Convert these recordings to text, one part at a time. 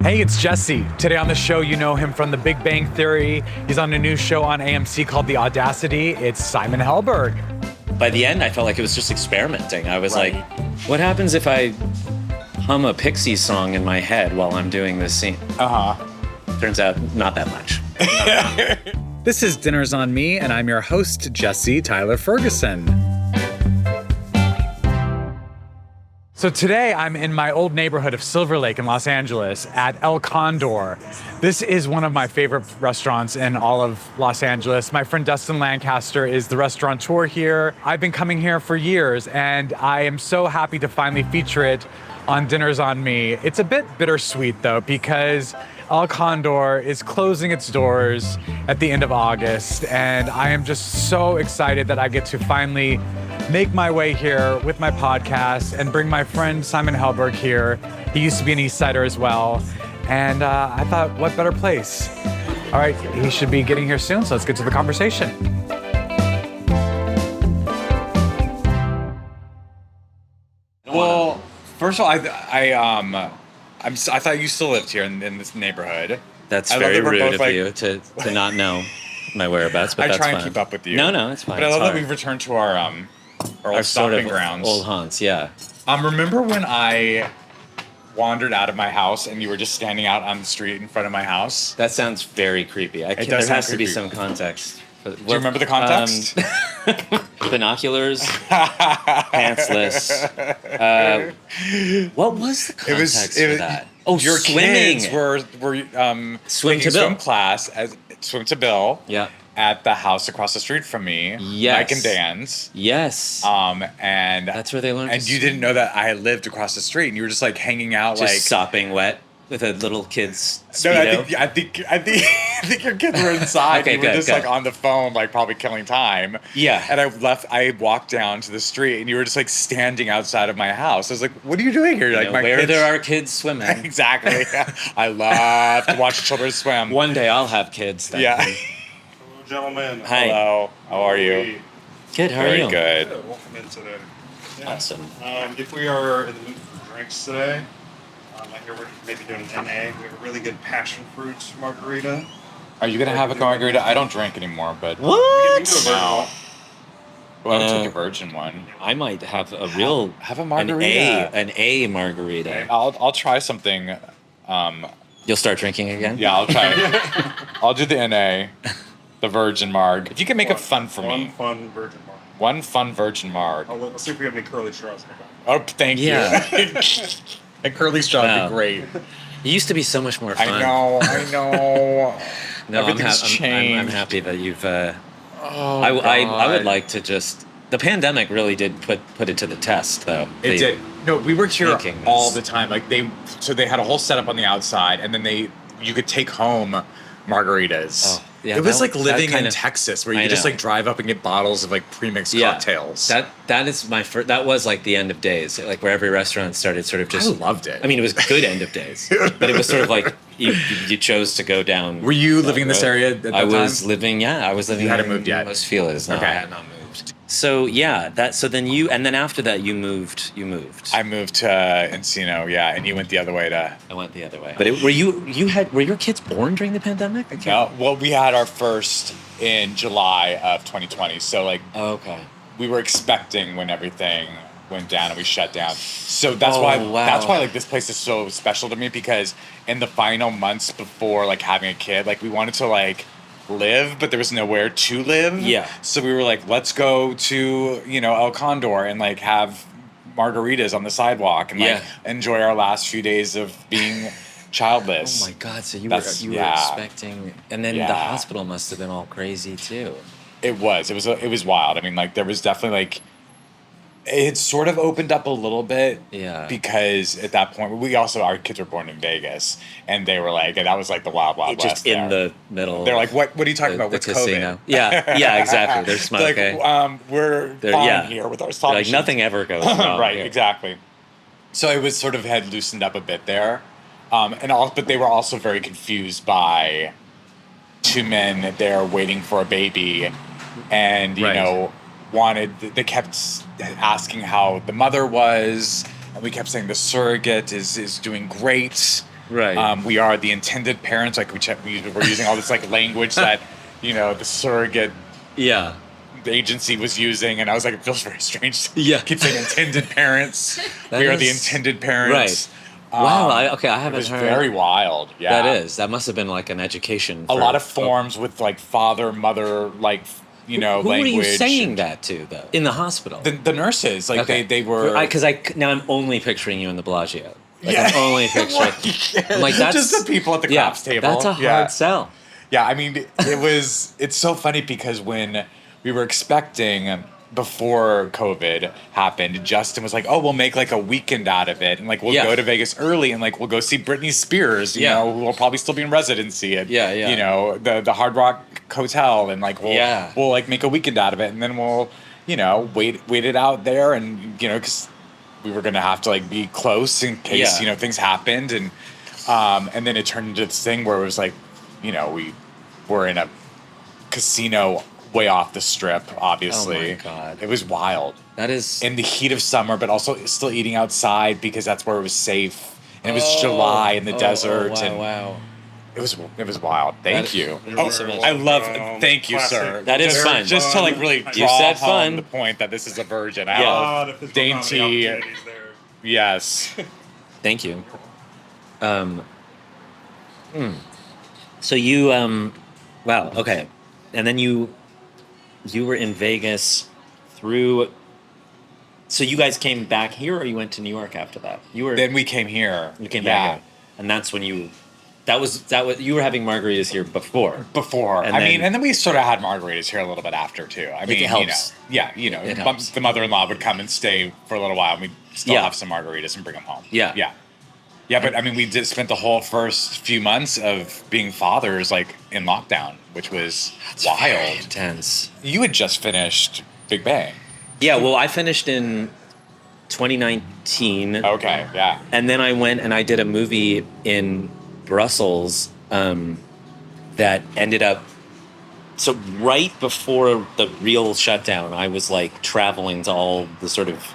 Hey, it's Jesse. Today on the show, you know him from The Big Bang Theory. He's on a new show on AMC called The Audacity. It's Simon Helberg. By the end, I felt like it was just experimenting. I was like, what happens if I hum a Pixies song in my head while I'm doing this scene? Turns out, not that much. This is Dinner's on Me, and I'm your host, Jesse Tyler Ferguson. So today I'm in my old neighborhood of Silver Lake in Los Angeles at El Condor. This is one of my favorite restaurants in all of Los Angeles. My friend Dustin Lancaster is the restaurateur here. I've been coming here for years, and I am so happy to finally feature it on Dinner's on Me. It's a bit bittersweet though, because El Condor is closing its doors at the end of August, and I am just so excited that I get to finally make my way here with my podcast and bring my friend Simon Helberg here. He used to be an East Sider as well, and I thought, what better place? All right, he should be getting here soon, so let's get to the conversation. Well, first of all, I thought you still lived here in this neighborhood. That's very rude of you to not know my whereabouts, but that's fine. I try and keep up with you. No, it's fine. But I love that we've returned to our old stomping grounds. Old haunts, yeah. Remember when I wandered out of my house and you were just standing out on the street in front of my house? That sounds very creepy. There has to be some context. Do you remember the context? Binoculars, pantsless. What was the context for that? Oh, your swimming. Kids were swim to swim Bill class swim to Bill. Yeah. At the house across the street from me. Yes. Mike and Dan's. Yes. And that's where they learned. And you didn't know that I had lived across the street, and you were just like hanging out, just sopping wet with a little kid's Speedo. No, I think your kids were inside. Okay, you were just like on the phone, like probably killing time. Yeah. And I walked down to the street, and you were just like standing outside of my house. I was like, "What are you doing here?" Like, where there are kids swimming. Exactly. I love to watch children swim. One day I'll have kids. Yeah. Hello, gentlemen. Hi. Hello. How are you? Good. How are you? Very good. Welcome in today. Yeah. Awesome. If we are in the mood for drinks today, I hear we're maybe doing an NA. We have a really good passion fruit margarita. Are you gonna have a margarita? I don't drink anymore, but What? We can do a No. Well, I'll take a virgin one. I might have a real have a margarita. An A margarita. Okay. I'll try something. You'll start drinking again? Yeah, I'll try. I'll do the NA, the virgin marg. If you can make it fun for me. One fun virgin marg. One fun virgin marg. Let's see if we have any curly straws in the back. Oh, thank you. A curly straw would be great. It used to be so much more fun. I know. No, Everything's changed. I'm happy that you've. Oh, I would like to just. The pandemic really did put it to the test, though. It did. No, we worked here making this. all the time. Like they had a whole setup on the outside, and then you could take home margaritas. Oh, yeah, it was that- like living that in kinda- Texas, where you I could just know. like drive up and get bottles of like pre-mixed cocktails. That is my first. That was like the end of days, like where every restaurant started sort of just. I loved it. I mean, it was good end of days, but it was sort of like you chose to go down. Were you living in this area at that time? I was living. Yeah, I was living. You hadn't in moved yet? Los Feliz. No, Okay. I had not moved. So yeah, so then after that you moved. I moved to Encino, yeah, and you went the other way to. I went the other way. But were your kids born during the pandemic? No, well, we had our first in July of 2020, so like. Oh, okay. We were expecting when everything went down and we shut down. So that's Wow. like this place is so special to me, because in the final months before like having a kid, like we wanted to like live, but there was nowhere to live. Yeah. So we were like, let's go to, El Condor and like have margaritas on the sidewalk and like enjoy our last few days of being childless. Oh my God! So you were expecting, and then the hospital must have been all crazy too. It was wild. I mean, like there was definitely like it sort of opened up a little bit. Yeah. Because at that point, our kids were born in Vegas, and they were like, and that was like the wild west. Just in the middle. They're like, what are you talking about? What's casino. COVID? Yeah, exactly. They're smoking. Like, we're fine here with our stop like nothing ever goes wrong. Right, here. exactly. So it was sort of had loosened up a bit there. But they were also very confused by two men there waiting for a baby, and they kept asking how the mother was, and we kept saying the surrogate is doing great. Right. We are the intended parents. Like we're using all this like language that, the surrogate Yeah. agency was using, and I was like, it feels very strange to Yeah. keep saying intended parents. That We are the is- intended parents. Wow. I It haven't was heard. very wild. Yeah. That must have been like an education. A for- lot of forms with like father, mother, like, Who language. were you saying that to, though? In the hospital? The nurses, like they were. Because now I'm only picturing you in the Bellagio. Like, Yeah. I'm only picturing. I'm like, that's just the people at the craps table. That's a hard sell. Yeah, I mean, it's so funny because when we were expecting before COVID happened, Justin was like, "Oh, we'll make like a weekend out of it, and like we'll Yeah. go to Vegas early, and like we'll go see Britney Spears, Yeah. who will probably still be in residency at Yeah. the Hard Rock Hotel, and like we'll like make a weekend out of it, and then we'll wait it out there, and because we were gonna have to like be close in case things happened, and then it turned into this thing where it was like, we were in a casino way off the strip, obviously. Oh my God. It was wild. That is. In the heat of summer, but also still eating outside because that's where it was safe. And it was July in the desert. Wow, and wow. It was wild. Thank you. Thank you so much. I love Thank you, Classic. sir. That is Just- fun. Just to like really You draw said home fun. the point that this is a virgin. Yeah. I The love physical comedy dainty. opportunities there. Yes. Thank you. So you, wow, okay. And then you were in Vegas through, so you guys came back here or you went to New York after that? Then we came here. You came back here. And that's when you you were having margaritas here before. Before. And And then we sort of had margaritas here a little bit after too. I mean, it helps. It helps. The mother-in-law would come and stay for a little while, and we'd still Yeah. have some margaritas and bring them home. Yeah. Yeah, but I mean, we spent the whole first few months of being fathers like in lockdown, which was Very wild. intense. You had just finished Big Bang. Yeah, well, I finished in 2019. Okay, yeah. And then I went and I did a movie in Brussels that ended up. So right before the real shutdown, I was like traveling to all the sort of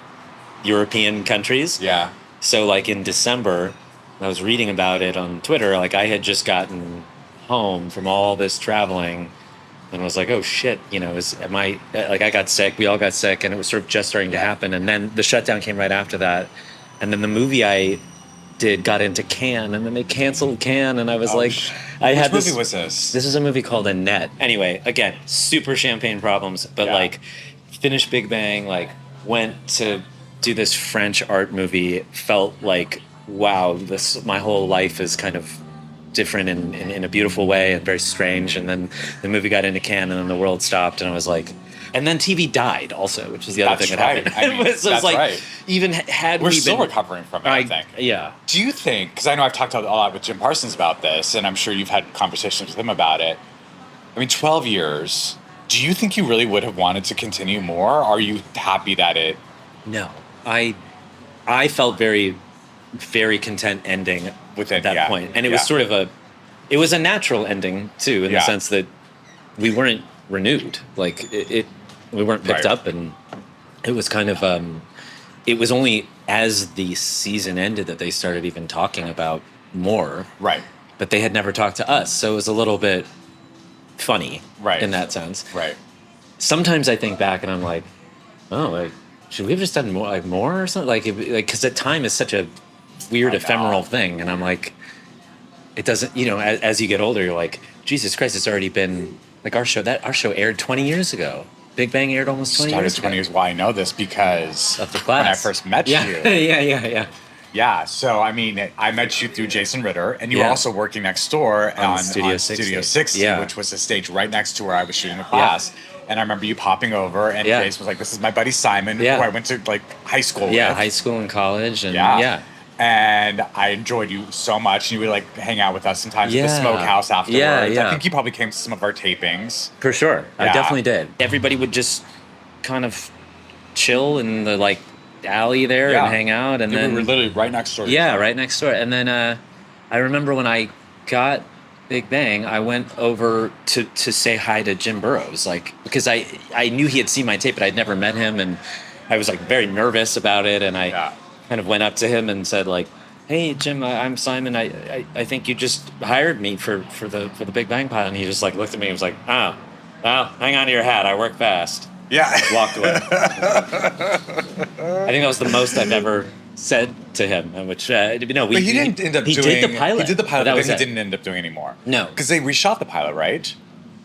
European countries. Yeah. So like in December, I was reading about it on Twitter. Like I had just gotten home from all this traveling, and I was like, oh shit, I got sick. We all got sick, and it was sort of just starting to happen. And then the shutdown came right after that, and then the movie I did got into Cannes, and then they canceled Cannes, and I was I had Which this movie was this? This is a movie called Annette. Anyway, again, super champagne problems, but like finished Big Bang, like went to do this French art movie, felt like, wow, my whole life is kind of different in a beautiful way and very strange. And then the movie got into Cannes, and then the world stopped, and I was like, and then TV died also, which is the other That's thing that right. happened. I mean, So it's that's right. even had We're we still been recovering from it, I think. Yeah. Do you think, because I know I've talked a lot with Jim Parsons about this, and I'm sure you've had conversations with him about it. I mean, 12 years, do you think you really would have wanted to continue more? Are you happy that it... No. I felt very, very content ending Within, at that point. And it was sort of it was a natural ending too, in the sense that we weren't renewed. Like we weren't picked up, and it was kind of, it was only as the season ended that they started even talking about more. Right. But they had never talked to us. So it was a little bit funny in that sense. Right. Sometimes I think back and I'm like, oh, like, should we have just done more or something? Like, because time is such a weird ephemeral thing, and I'm like, it doesn't. As you get older, you're like, Jesus Christ, it's already been like our show aired 20 years ago. Big Bang aired almost 20 years ago. 20 years. Why I know this because Of the class. when I first met you. Yeah. Yeah, so I mean, I met you through Jason Ritter, and you were also working next door on Studio Studio 60. 60, which was a stage right next to where I was shooting the class. And I remember you popping over, and Jason was like, "This is my buddy Simon, who I went to like high school with." Yeah, high school and college, and And I enjoyed you so much. And you would like hang out with us sometimes at the smokehouse afterwards. I think you probably came to some of our tapings. For sure. I Yeah. definitely did. Everybody would just kind of chill in the like alley there and hang out. And then we were literally right next door. Yeah, right next door. And then I remember when I got Big Bang, I went over to say hi to Jim Burrows, like, because I knew he had seen my tape, but I'd never met him, and I was like very nervous about it, and I kind of went up to him and said like, hey Jim, I'm Simon. I think you just hired me for the Big Bang pilot. And he just like looked at me and was like, oh, well, hang on to your hat. I work fast. Yeah. Walked away. I think that was the most I've ever said to him. Which no, we. But he didn't end up he doing. did the pilot. He did the pilot, That but was then it. he didn't end up doing anymore. No. Because they reshot the pilot, right?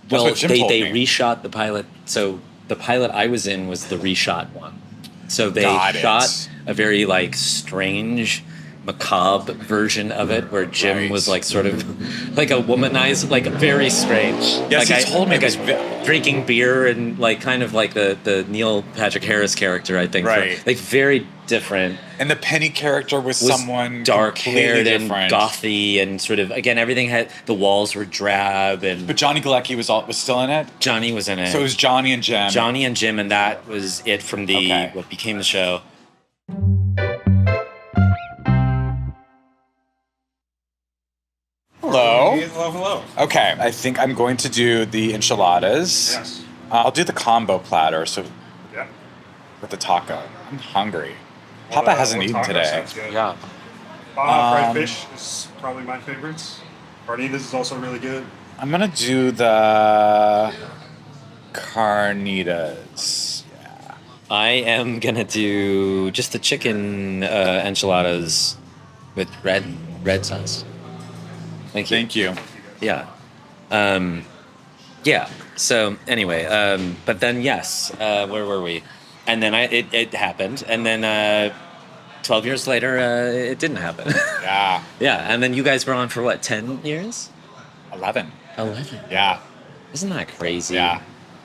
That's Well, what Jim told they me. reshot the pilot. So the pilot I was in was the reshot one. So they Got it. shot a very like strange, macabre version of it, where Jim Right. was like sort of like a womanized, like very strange. Yes, like he told me like this. drinking beer and like kind of like the Neil Patrick Harris character, I think. Right. Like very different. And the Penny character was someone dark completely haired and different. gothy and sort of again everything had the walls were drab and But Johnny Galecki was still in it. Johnny was in it. So it was Johnny and Jim. Johnny and Jim, and that was it from the Okay. what became the show. Hello. Hello, hello. Okay, I think I'm going to do the enchiladas. Yes. I'll do the combo platter. So Yeah. with the taco. I'm hungry. What, Papa hasn't what eaten taco today. sounds good? Yeah. Fried fish is probably my favorites. Carnitas is also really good. I'm gonna do the carnitas. Yeah. I am gonna do just the chicken enchiladas with red sauce. Thank you. Thank you. Yeah. Yeah. So anyway, but then yes, where were we? And then it happened, and then 12 years later, it didn't happen. Yeah. Yeah, and then you guys were on for what, 10 years? 11. 11. Yeah. Isn't that crazy? Yeah.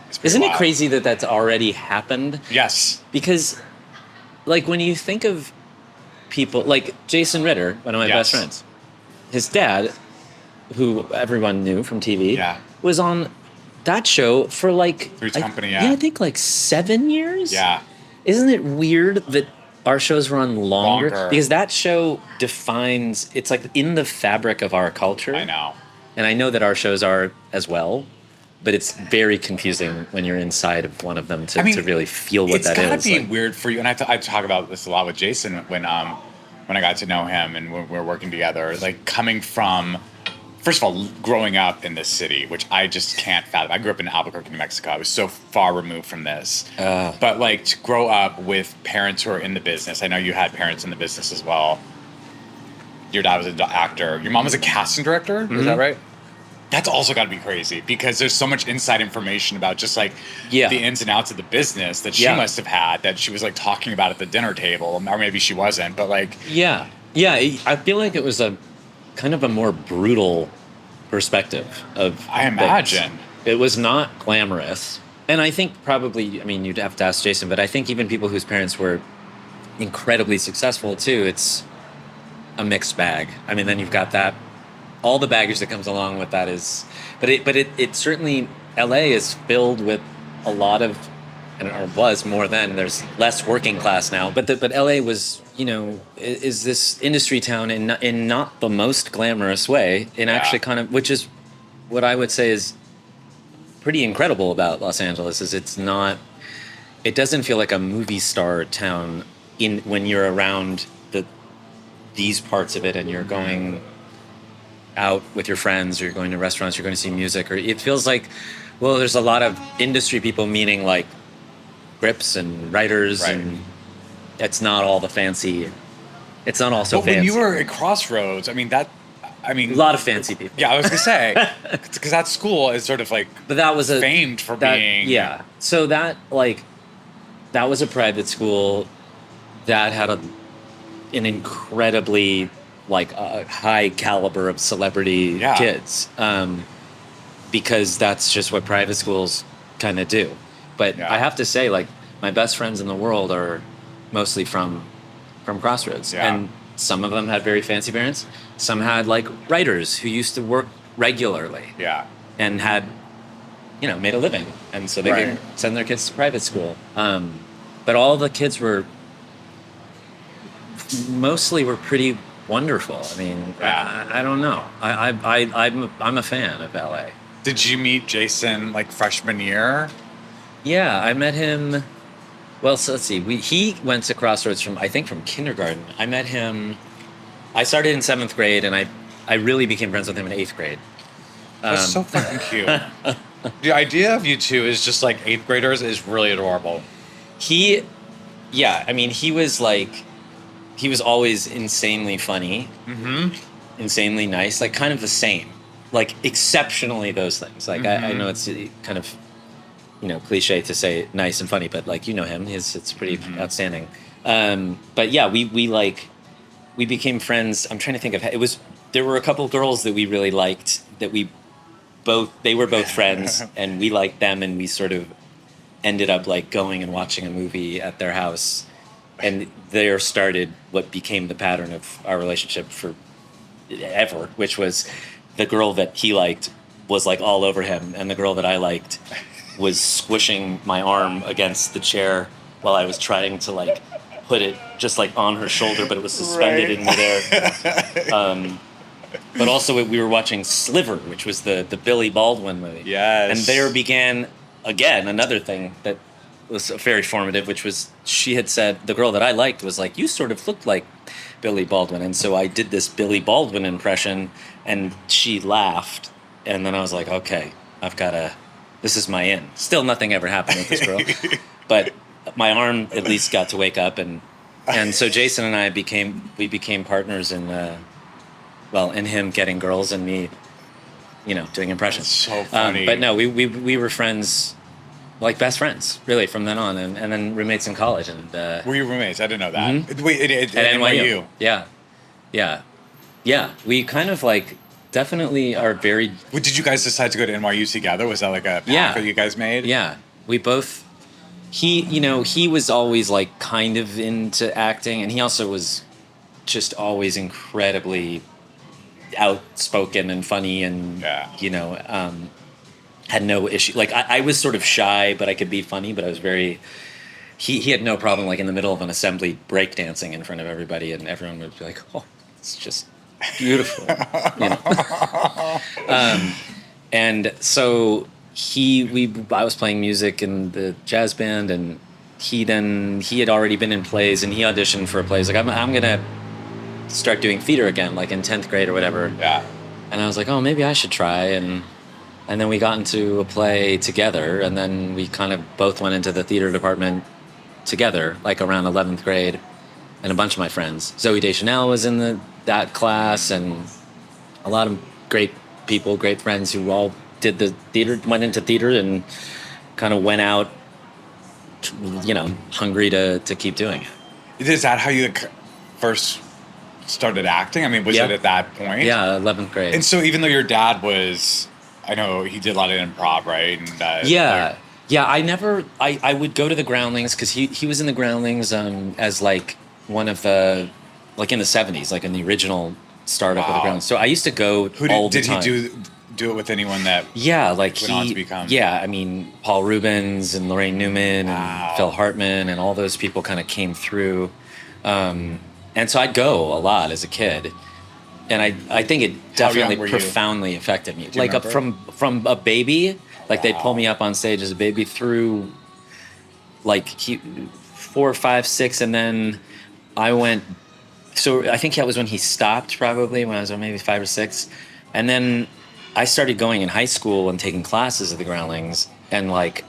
It's pretty Isn't it wild. crazy that that's already happened? Yes. Because, like, when you think of people, like Jason Ritter, one of my Yes. best friends, his dad, who everyone knew from TV, Yeah. was on that show for like... Three's Company, yeah. I think like 7 years? Yeah. Isn't it weird that our shows run longer? Longer. Because that show defines, it's like in the fabric of our culture. I know. And I know that our shows are as well, but it's very confusing when you're inside of one of them to really feel what that is. It's gotta be Like, weird for you, and I talk about this a lot with Jason when I got to know him and we're working together. Like coming from, first of all, growing up in this city, which I just can't fathom. I grew up in Albuquerque, New Mexico. I was so far removed from this. But like to grow up with parents who are in the business. I know you had parents in the business as well. Your dad was an actor. Your mom was a casting director. Is that right? That's also got to be crazy because there's so much inside information about just like Yeah. the ins and outs of the business that she Yeah. must have had that she was like talking about at the dinner table, or maybe she wasn't, but like yeah. I feel like it was a kind of a more brutal perspective of I things. imagine. It was not glamorous. And I think probably, I mean, you'd have to ask Jason, but I think even people whose parents were incredibly successful too, it's a mixed bag. I mean, then you've got that, all the baggage that comes along with that is, but it certainly, LA is filled with a lot of, or was more then, there's less working class now, but LA was, you know, is this industry town in not the most glamorous way, in actually kind of, which is what I would say is pretty incredible about Los Angeles, is it doesn't feel like a movie star town when you're around these parts of it and you're going out with your friends, or you're going to restaurants, you're going to see music, or it feels like, well, there's a lot of industry people, meaning like grips and writers, Right. and it's not all the fancy. It's not all so But fancy. when you were at Crossroads, a lot of fancy people. Yeah, I was gonna say because that school is sort of like But that was famed for being yeah. So that was a private school that had an incredibly high caliber of celebrity Yeah. kids, because that's just what private schools kind of do. But Yeah. I have to say, like, my best friends in the world are mostly from Crossroads, Yeah. and some of them had very fancy parents. Some had like writers who used to work regularly Yeah. and had, made a living, and so they Right. could send their kids to private school. But all the kids mostly were pretty wonderful. I mean, Yeah. I don't know. I'm a fan of LA. Did you meet Jason like freshman year? Yeah, I met him. Well, so let's see. He went to Crossroads from kindergarten. I met him I started in 7th grade, and I really became friends with him in 8th grade. That's so fucking cute. The idea of you two is just like 8th graders is really adorable. He was always insanely funny, insanely nice, like kind of the same, like exceptionally those things. Like I know it's kind of, cliche to say nice and funny, but like, him, it's pretty outstanding. But yeah, we became friends. I'm trying to think of, there were a couple girls that we really liked that they were both friends and we liked them, and we sort of ended up like going and watching a movie at their house, and there started what became the pattern of our relationship forever, which was the girl that he liked was like all over him, and the girl that I liked was squishing my arm against the chair while I was trying to like put it just like on her shoulder, but it was suspended in midair. But also we were watching Sliver, which was the Billy Baldwin movie. Yes. And there began, again, another thing that was very formative, which was she had said, the girl that I liked was like, you sort of looked like Billy Baldwin. And so I did this Billy Baldwin impression, and she laughed. And then I was like, okay, this is my in. Still nothing ever happened with this girl. But my arm at least got to wake up. And so Jason and I became partners in him getting girls and me, doing impressions. That's so funny. But no, we were friends, like best friends, really, from then on, and then roommates in college. And were you roommates? I didn't know that. Mm-hmm. Wait, at NYU. Yeah. We kind of like definitely are very. Did you guys decide to go to NYU together? Was that like a pact that you guys made? Yeah, we both. He was always like kind of into acting, and he also was just always incredibly outspoken and funny, and had no issue. Like I was sort of shy, but I could be funny. But I was very. He had no problem like in the middle of an assembly breakdancing in front of everybody, and everyone would be like, "Oh, it's just beautiful," And so I was playing music in the jazz band, and he had already been in plays, and he auditioned for a play. He's like, I'm gonna start doing theater again, like in 10th grade or whatever. Yeah. And I was like, oh, maybe I should try. And then we got into a play together, and then we kind of both went into the theater department together, like around 11th grade, and a bunch of my friends. Zoe Deschanel was in that class, and a lot of great people, great friends who all did the theater, went into theater, and kind of went out, hungry to keep doing it. Is that how you first started acting? I mean, was it at that point? Yeah, 11th grade. And so even though your dad was, I know he did a lot of improv, right? And I would go to the Groundlings, because he was in the Groundlings as like one of the, like in the 70s, like in the original startup of the Groundlings. So I used to go all the time. Did he do it with anyone that went on to become? Yeah, I mean, Paul Rubens and Lorraine Newman and Phil Hartman and all those people kind of came through. And so I'd go a lot as a kid. And I think it definitely profoundly affected me. Like from a baby, like they'd pull me up on stage as a baby through like 4, 5, 6, and then I went. So I think that was when he stopped, probably when I was maybe 5 or 6, and then I started going in high school and taking classes at the Groundlings, and like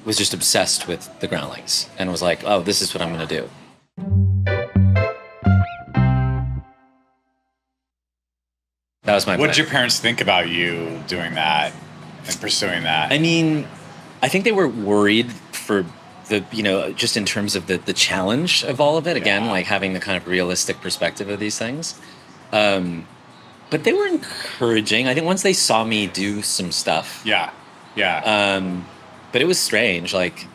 was just obsessed with the Groundlings, and was like, oh, this is what I'm gonna do. That was my plan. What did your parents think about you doing that and pursuing that? I mean, I think they were worried for the, just in terms of the challenge of all of it. Again, like having the kind of realistic perspective of these things. But they were encouraging. I think once they saw me do some stuff. Yeah. But it was strange. Like,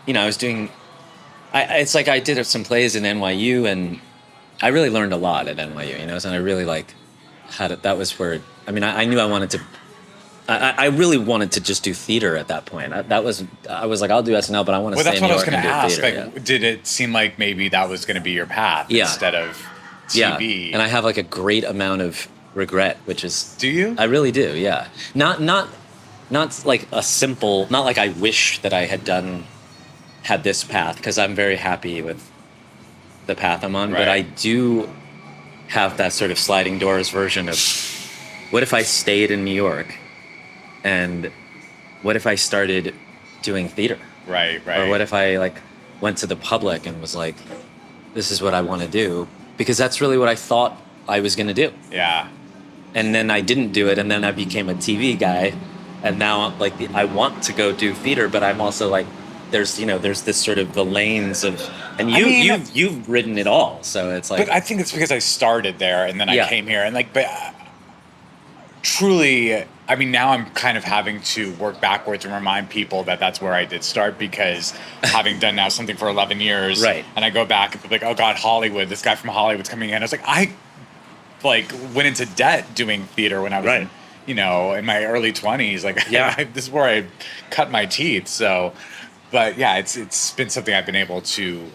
I was doing, it's like I did some plays in NYU, and I really learned a lot at NYU, and I really like had it. That was where, I knew I wanted to, I really wanted to just do theater at that point. I was like, I'll do SNL, but I want to stay in New York and do theater. That's what I was going to ask. Like, did it seem like maybe that was going to be your path instead of TV? Yeah, and I have like a great amount of regret, which is... Do you? I really do, yeah. Not like a simple... Not like I wish that I had this path, because I'm very happy with the path I'm on, but I do have that sort of sliding doors version of what if I stayed in New York and what if I started doing theater? Right. Or what if I like went to the public and was like, this is what I want to do? Because that's really what I thought I was going to do. Yeah. And then I didn't do it, and then I became a TV guy, and now like I want to go do theater, but I'm also like, there's this sort of the lanes of, and you've written it all, so it's like. But I think it's because I started there and then I Yeah. came here and like, but truly, I mean, now I'm kind of having to work backwards and remind people that that's where I did start, because having done now something for 11 years, Right. and I go back and be like, oh God, Hollywood, this guy from Hollywood's coming in. I was like, I went into debt doing theater when I was Right. in my early 20s. Like, Yeah. this is where I cut my teeth. So, but yeah, it's been something I've been able to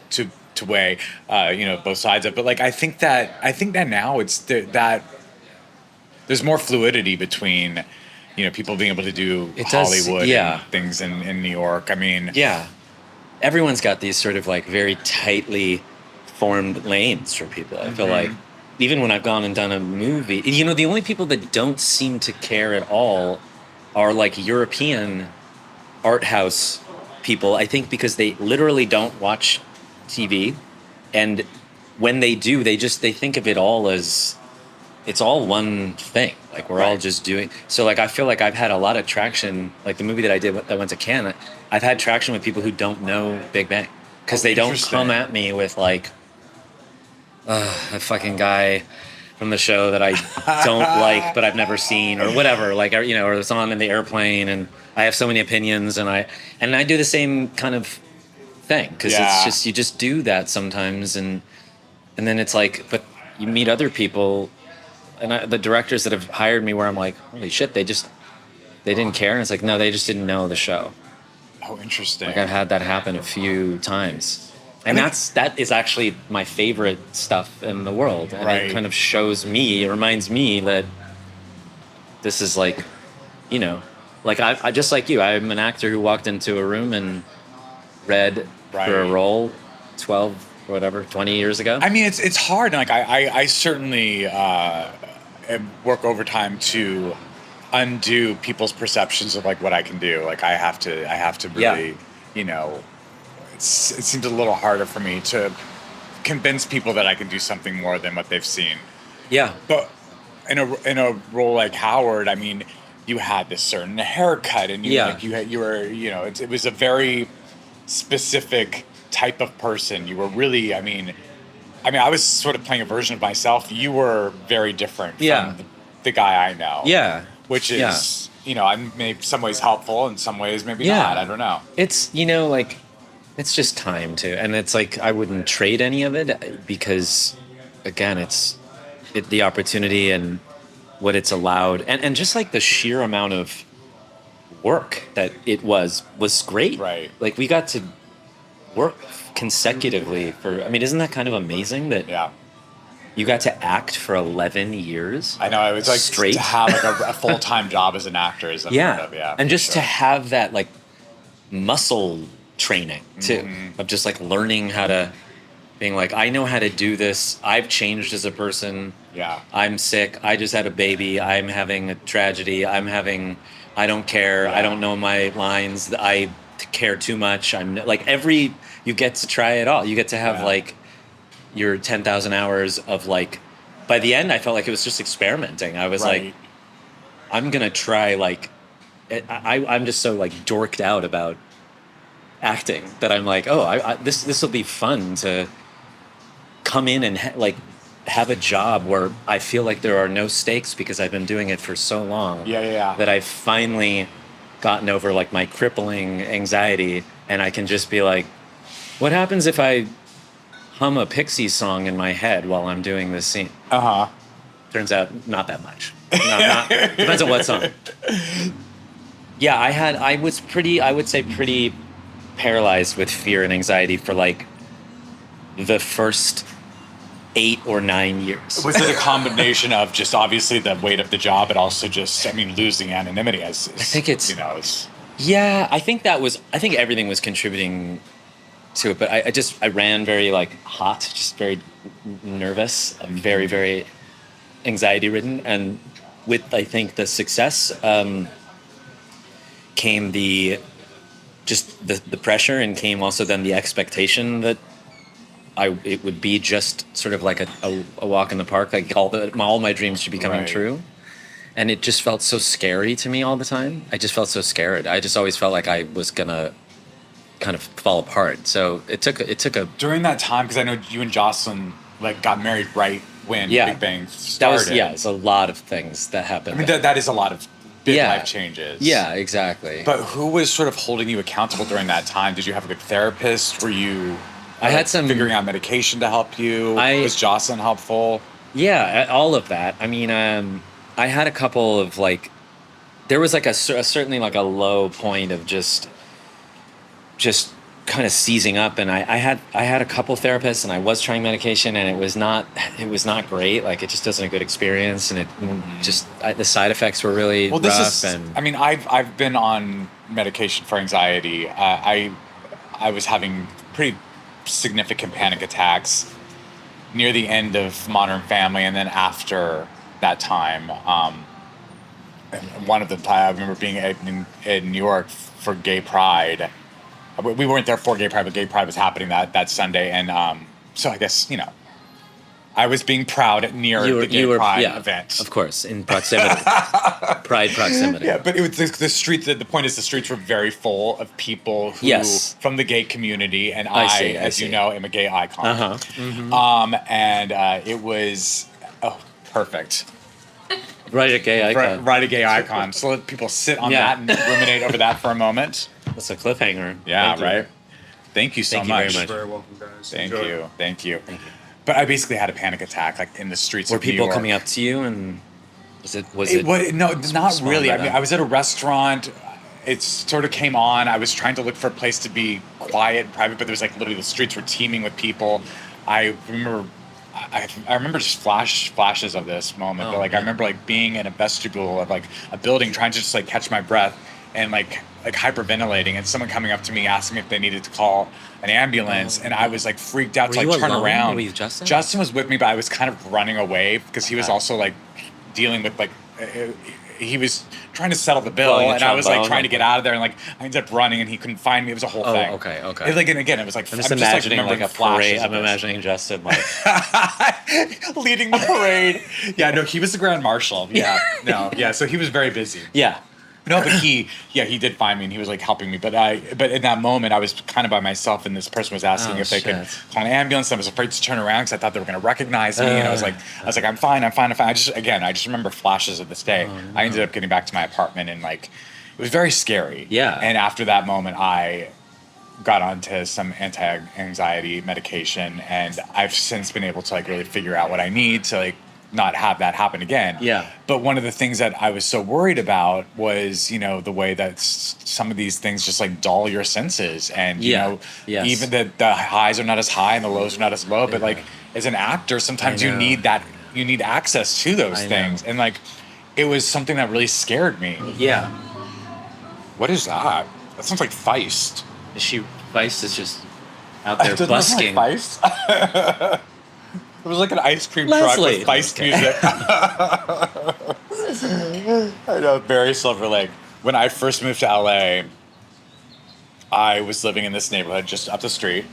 weigh, both sides of. But like, I think that now it's that there's more fluidity between, people being able to do It does, Hollywood yeah. and things in New York. I mean, Yeah. Everyone's got these sort of like very tightly formed lanes for people. I feel like even when I've gone and done a movie, the only people that don't seem to care at all are like European art house people, I think, because they literally don't watch TV. And when they do, they think of it all as it's all one thing. Like we're all just doing. So like I feel like I've had a lot of traction. Like the movie that I did that went to Cannes, I've had traction with people who don't know Big Bang, because they don't come at me with like a fucking guy from the show that I don't like but I've never seen or whatever. Like or it's on in the airplane and I have so many opinions and I do the same kind of thing, because it's just you just do that sometimes and then it's like, but you meet other people. And the directors that have hired me, where I'm like, holy shit, they didn't care. And it's like, no, they just didn't know the show. Oh, interesting. Like I've had that happen a few times. And that is actually my favorite stuff in the world. And it kind of it reminds me that this is like, like I just like you, I'm an actor who walked into a room and read for a role 12 or whatever, 20 years ago. I mean, it's hard. Like I certainly work overtime to undo people's perceptions of like what I can do. Like I have to really, it seems a little harder for me to convince people that I can do something more than what they've seen. Yeah. But in a role like Howard, I mean, you had this certain haircut and you were, it was a very specific type of person. You were really, I mean, I was sort of playing a version of myself. You were very different from the guy I know. Yeah. Which is, I'm maybe some ways helpful, in some ways maybe not. I don't know. It's, like, it's just time too. And it's like, I wouldn't trade any of it because, again, it's the opportunity and what it's allowed. And just like the sheer amount of work that it was great. Right. Like we got to work consecutively isn't that kind of amazing that you got to act for 11 years? I know, it was like straight. To have like a full-time job as an actor is and just to have that like muscle training too, of just like learning how to, being like, I know how to do this, I've changed as a person, I'm sick, I just had a baby, I'm having a tragedy, I don't care, I don't know my lines, I care too much, I'm like you get to try it all. You get to have like your 10,000 hours of like, by the end I felt like it was just experimenting. I was like, I'm gonna try like, I'm just so like dorked out about acting that I'm like, this will be fun to come in and have a job where I feel like there are no stakes because I've been doing it for so long. That I've finally gotten over like my crippling anxiety and I can just be like, what happens if I hum a Pixies song in my head while I'm doing this scene? Turns out not that much. Depends on what song. Yeah, I was pretty paralyzed with fear and anxiety for like the first 8 or 9 years. Was it a combination of just obviously the weight of the job, but also just, losing anonymity I think it's, Yeah, I think everything was contributing to it, but I ran very like hot, just very nervous, very, very anxiety ridden. And with, I think, the success, came the pressure, and came also then the expectation that it would be just sort of like a walk in the park, like all my dreams should be coming true. And it just felt so scary to me all the time. I just felt so scared. I just always felt like I was gonna kind of fall apart. So it took a During that time, because I know you and Jocelyn like got married right when Big Bang started. It's a lot of things that happened. I mean, that is a lot of big life changes. Yeah, exactly. But who was sort of holding you accountable during that time? Did you have a good therapist? Were you I had some figuring out medication to help you? Was Jocelyn helpful? Yeah, all of that. I mean, I had a couple of like, there was like certainly like a low point of just kind of seizing up, and I had a couple therapists, and I was trying medication, and it was not great. Like, it just wasn't a good experience, and it just the side effects were really rough. I mean, I've been on medication for anxiety. I was having pretty significant panic attacks near the end of Modern Family, and then after that time, one of the I remember being in New York for Gay Pride. We weren't there for Gay Pride, but Gay Pride was happening that Sunday, and so I guess I was being proud near the Gay Pride event. Of course, in proximity, Pride proximity. Yeah, but it was the streets. The point is, the streets were very full of people who from the gay community, and I you know, am a gay icon. And it was perfect. Right, a gay icon. Right, a gay icon. So let people sit on that and ruminate over that for a moment. That's a cliffhanger. Yeah, right. Thank you so much. Very much. You're very welcome, guys. Thank you. But I basically had a panic attack, like in the streets of New York. Were people coming up to you, and was it? No, not really. I mean, I was at a restaurant. It sort of came on. I was trying to look for a place to be quiet and private, but there was like literally the streets were teeming with people. I remember just flashes of this moment. But I remember like being in a vestibule of like a building, trying to just like catch my breath, and like hyperventilating, and someone coming up to me asking me if they needed to call an ambulance, and I was like freaked out to like turn around. Were you Justin? Justin was with me, but I was kind of running away because he was also like dealing with like he was trying to settle the bill, and I was like trying to get out of there, and like I ended up running, and he couldn't find me. It was a whole thing. Okay. And again, it was like I'm just imagining like a parade. I'm imagining Justin like leading the parade. Yeah, no, he was the grand marshal. Yeah, so he was very busy. Yeah. No, but he did find me, and he was like helping me. But in that moment, I was kind of by myself, and this person was asking if they could call an ambulance. I was afraid to turn around because I thought they were going to recognize me, and I was like, I'm fine. I just remember flashes of this day. Oh, no. I ended up getting back to my apartment, and like, it was very scary. Yeah. And after that moment, I got onto some anti-anxiety medication, and I've since been able to like really figure out what I need to like not have that happen again. Yeah. But one of the things that I was so worried about was, the way that some of these things just like dull your senses, and even the highs are not as high and the lows are not as low. But like as an actor, sometimes you need access to those things, and like it was something that really scared me. Yeah. What is that? That sounds like Feist. Feist is just out there busking. Like Feist? It was like an ice cream truck with Feist music. I know, Barry Silver Lake. When I first moved to LA, I was living in this neighborhood just up the street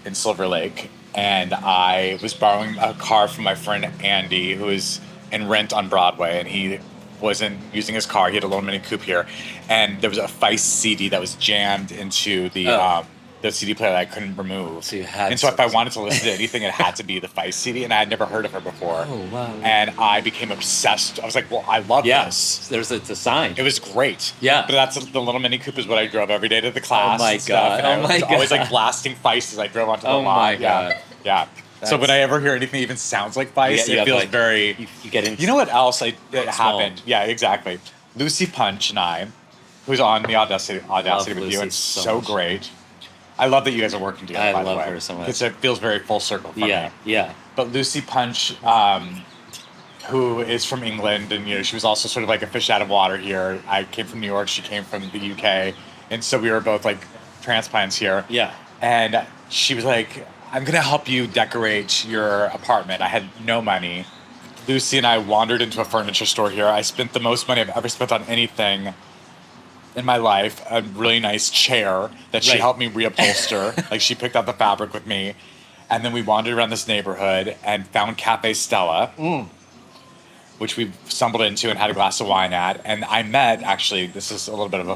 in Silver Lake, and I was borrowing a car from my friend Andy, who was in Rent on Broadway, and he wasn't using his car. He had a little Mini Coupe here, and there was a Feist CD that was jammed into the CD player that I couldn't remove. So if I wanted to listen to anything, it had to be the Feist CD, and I had never heard of her before. Oh, wow. And I became obsessed. I was like, well, I love this. There's a sign. It was great. Yeah. But that's the little Mini Coupe is what I drove every day to the class. Oh, my God. And I was always like blasting Feist as I drove onto the lot. Oh, my God. Yeah. So when I ever hear anything that even sounds like Feist, it feels like, very... You get into... You know what else that happened? Yeah, exactly. Lucy Punch and I, who's on the Audacity with you, and so great. I love that you guys are working together, by the way. I love her so much. It feels very full circle for me. Yeah. But Lucy Punch, who is from England, and she was also sort of like a fish out of water here. I came from New York, she came from the UK, and so we were both like transplants here. Yeah. And she was like, I'm going to help you decorate your apartment. I had no money. Lucy and I wandered into a furniture store here. I spent the most money I've ever spent on anything in my life. A really nice chair that she Right. helped me reupholster. Like, she picked out the fabric with me. And then we wandered around this neighborhood and found Cafe Stella, which we stumbled into and had a glass of wine at. And I met, actually, this is a little bit of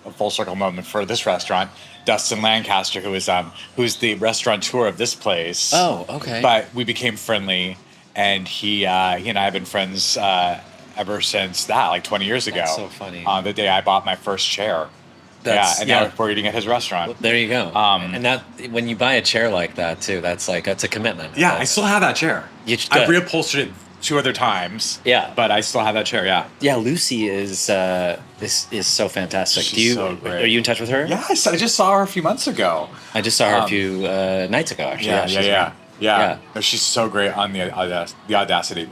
a full circle moment for this restaurant, Dustin Lancaster, who's the restaurateur of this place. Oh, okay. But we became friendly, and he and I have been friends ever since that, like 20 years ago. That's so funny. The day I bought my first chair. Now we're eating at his restaurant. Well, there you go. And that when you buy a chair like that too, that's a commitment. Yeah, I still have that chair. I've good. reupholstered it 2 other times. Yeah. But I still have that chair, yeah. Yeah, Lucy is so fantastic. She's so great. Are you in touch with her? Yes, I just saw her a few months ago. I just saw her a few nights ago, actually. She's Yeah. No, she's so great on the Audacity.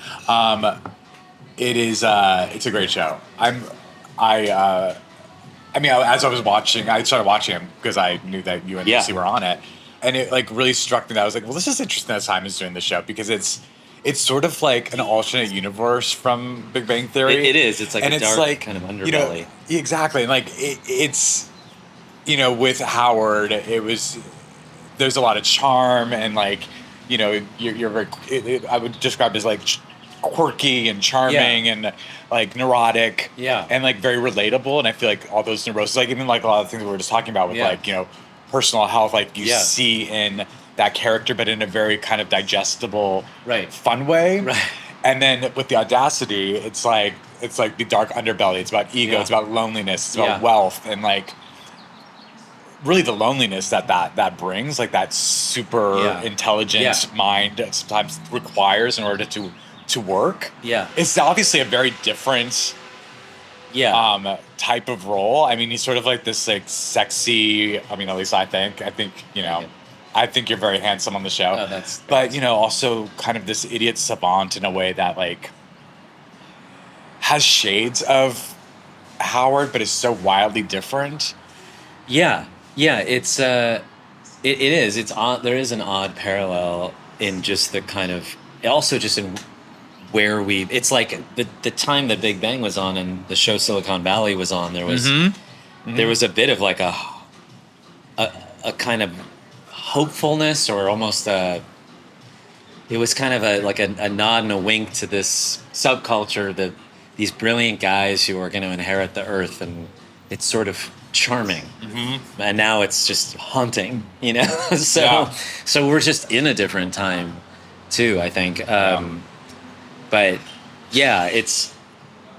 It's a great show. As I was watching, I started watching him because I knew that you and Lucy were on it, and it like really struck me that I was like, well, this is interesting that Simon's doing this show because it's sort of like an alternate universe from Big Bang Theory. It is. It's like a dark kind of underbelly. Exactly. And like it's with Howard, there's a lot of charm and like you're very. I would describe it as like quirky and charming and like neurotic and like very relatable, and I feel like all those neuroses, like even like a lot of things we were just talking about with like personal health, like you see in that character, but in a very kind of digestible, fun way. Right. And then with the Audacity, it's like the dark underbelly. It's about ego. It's about loneliness. It's about wealth, and like really the loneliness that brings, like that super intelligent mind sometimes requires in order to work. Yeah. It's obviously a very different type of role. I mean, he's sort of like this like sexy, I mean, at least I think, I think you're very handsome on the show. Oh, but also kind of this idiot savant in a way that like has shades of Howard, but is so wildly different. Yeah. Yeah. It's it is. It's odd. There is an odd parallel in just the kind of, also just in where it's like the time that Big Bang was on and the show Silicon Valley was on, there was there was a bit of like a kind of hopefulness, or almost it was kind of a nod and a wink to this subculture, that these brilliant guys who are going to inherit the earth, and it's sort of charming. And now it's just haunting, so we're just in a different time too, I think. But yeah, it's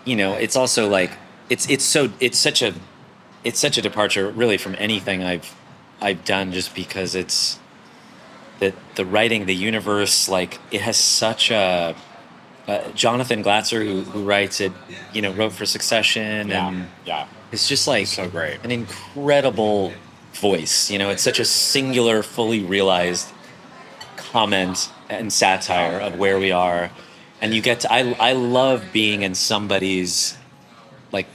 it's also like it's such a departure really from anything I've done, just because it's that the writing, the universe, like it has such a Jonathan Glatzer who writes it, wrote for Succession, and it's just like so great, an incredible voice. It's such a singular, fully realized comment and satire of where we are. And you get to, I love being in somebody's like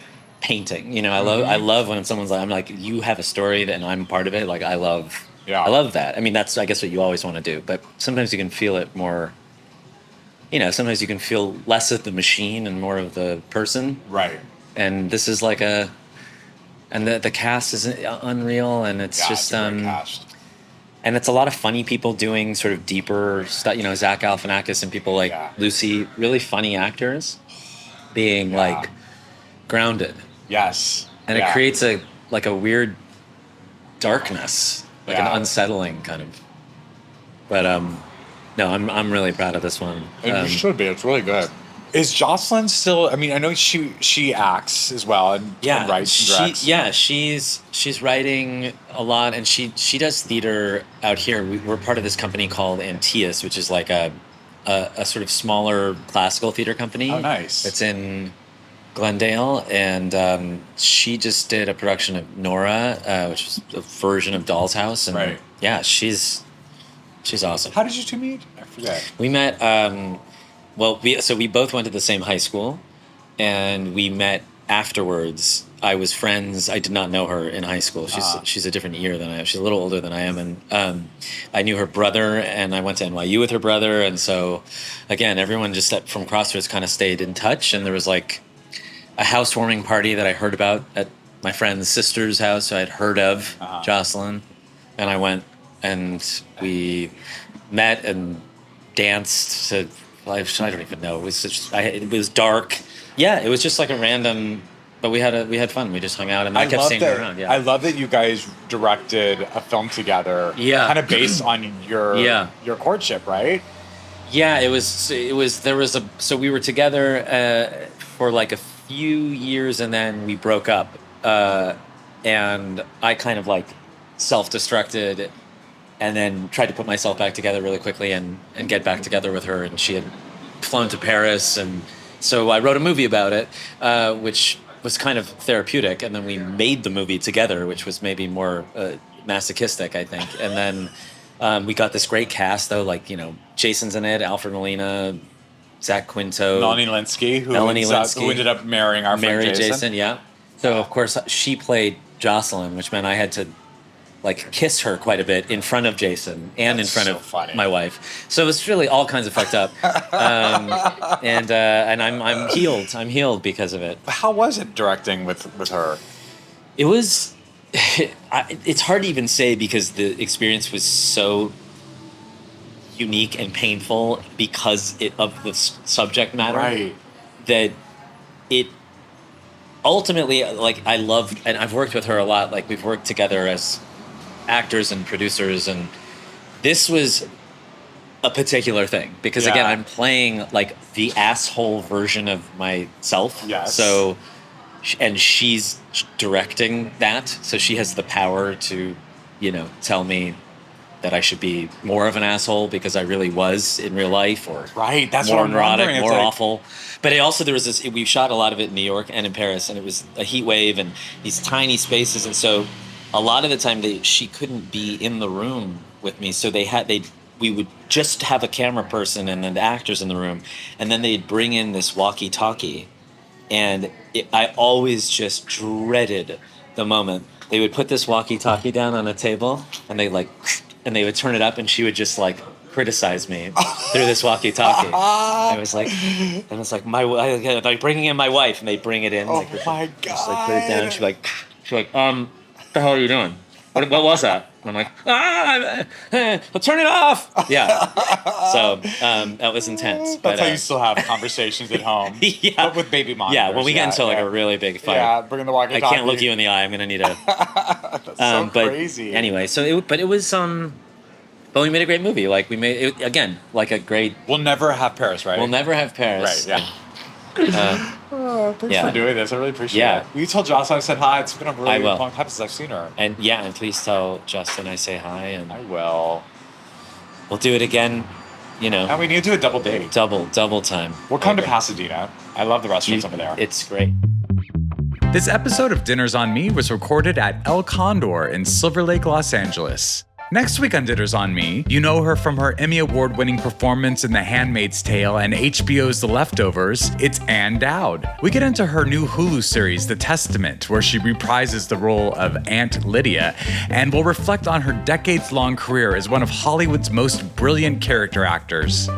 painting, I love when someone's like, I'm like, you have a story and I'm part of it. Like, I love that. I mean, that's, I guess, what you always want to do, but sometimes you can feel it more, sometimes you can feel less of the machine and more of the person. Right. And this is like and the cast is unreal, and it's just, and it's a lot of funny people doing sort of deeper stuff, Zach Galifianakis and people like Lucy, really funny actors being like grounded. Yes. And it creates a weird darkness, like an unsettling kind of. But no, I'm really proud of this one. And you should be. It's really good. Is Jocelyn still? I mean, I know she acts as well and writes and directs. She's writing a lot, and she does theater out here. We're part of this company called Antias, which is like a sort of smaller classical theater company. Oh, nice. It's in Glendale, and she just did a production of Nora, which is a version of Doll's House, and she's awesome. How did you two meet? I forget. We met. We both went to the same high school, and we met afterwards. I was friends. I did not know her in high school. She's a different year than I am. She's a little older than I am, and I knew her brother, and I went to NYU with her brother, and so again, everyone just from Crossroads kind of stayed in touch. And there was like a housewarming party that I heard about at my friend's sister's house. So I'd heard of Jocelyn, and I went, and we met and danced to. I don't even know. It was dark. Yeah, it was just like a random. But we had fun. We just hung out, and I kept seeing her around. Yeah, I love that you guys directed a film together. Yeah, kind of based on your courtship, right? Yeah, it was. So we were together for like a few years, and then we broke up. And I kind of like self-destructed, and then tried to put myself back together really quickly and get back together with her. And she had flown to Paris, and so I wrote a movie about it, which was kind of therapeutic, and then we made the movie together, which was maybe more masochistic, I think. And then we got this great cast, though, like, you know, Jason's in it, Alfred Molina, Zach Quinto, Melanie Linsky, who ended up marrying our friend Jason. Yeah. So of course she played Jocelyn, which meant I had to like kiss her quite a bit in front of Jason and in front of my wife. So it was really all kinds of fucked up. And I'm healed. I'm healed because of it. How was it directing with her? It was. It's hard to even say because the experience was so unique and painful because of the subject matter. Right. That it ultimately, like, I loved, and I've worked with her a lot. Like, we've worked together as actors and producers, and this was a particular thing because again, I'm playing like the asshole version of myself. Yes. So, and she's directing that, so she has the power to, you know, tell me that I should be more of an asshole because I really was in real life, or right. That's more what I'm neurotic, wondering. more awful. But it also, there was this. We shot a lot of it in New York and in Paris, and it was a heat wave and these tiny spaces, and so a lot of the time she couldn't be in the room with me, so we would just have a camera person and then the actors in the room, and then they'd bring in this walkie-talkie, and I always just dreaded the moment they would put this walkie-talkie down on a table, and they would turn it up, and she would just like criticize me through this walkie-talkie. I was like, like bringing in my wife, and they bring it in. Oh like, my God! Just like put it down. She's like, what the hell are you doing? What was that? And I'm like, well, turn it off. Yeah. So that was intense. That's how you still have conversations at home. Yeah. But with baby monitors. Yeah, when we get into like a really big fight. Yeah, bringing the walkie-talkie. I can't look you in the eye. I'm gonna need a. That's so crazy. Anyway, so it was but we made a great movie. Like, we made it again, like a great. We'll never have Paris, right? We'll never have Paris. Right. Yeah. Thanks for doing this. I really appreciate it. Will you tell Jocelyn I said hi? It's been a really long time since I've seen her. And please tell Justin I say hi. And I will. We'll do it again, you know. And we need to do a double date. Double time. We'll come to Pasadena. I love the restaurants over there. It's great. This episode of Dinners on Me was recorded at El Condor in Silver Lake, Los Angeles. Next week on Dinners on Me, you know her from her Emmy Award-winning performance in The Handmaid's Tale and HBO's The Leftovers. It's Ann Dowd. We get into her new Hulu series, The Testament, where she reprises the role of Aunt Lydia, and we'll reflect on her decades-long career as one of Hollywood's most brilliant character actors.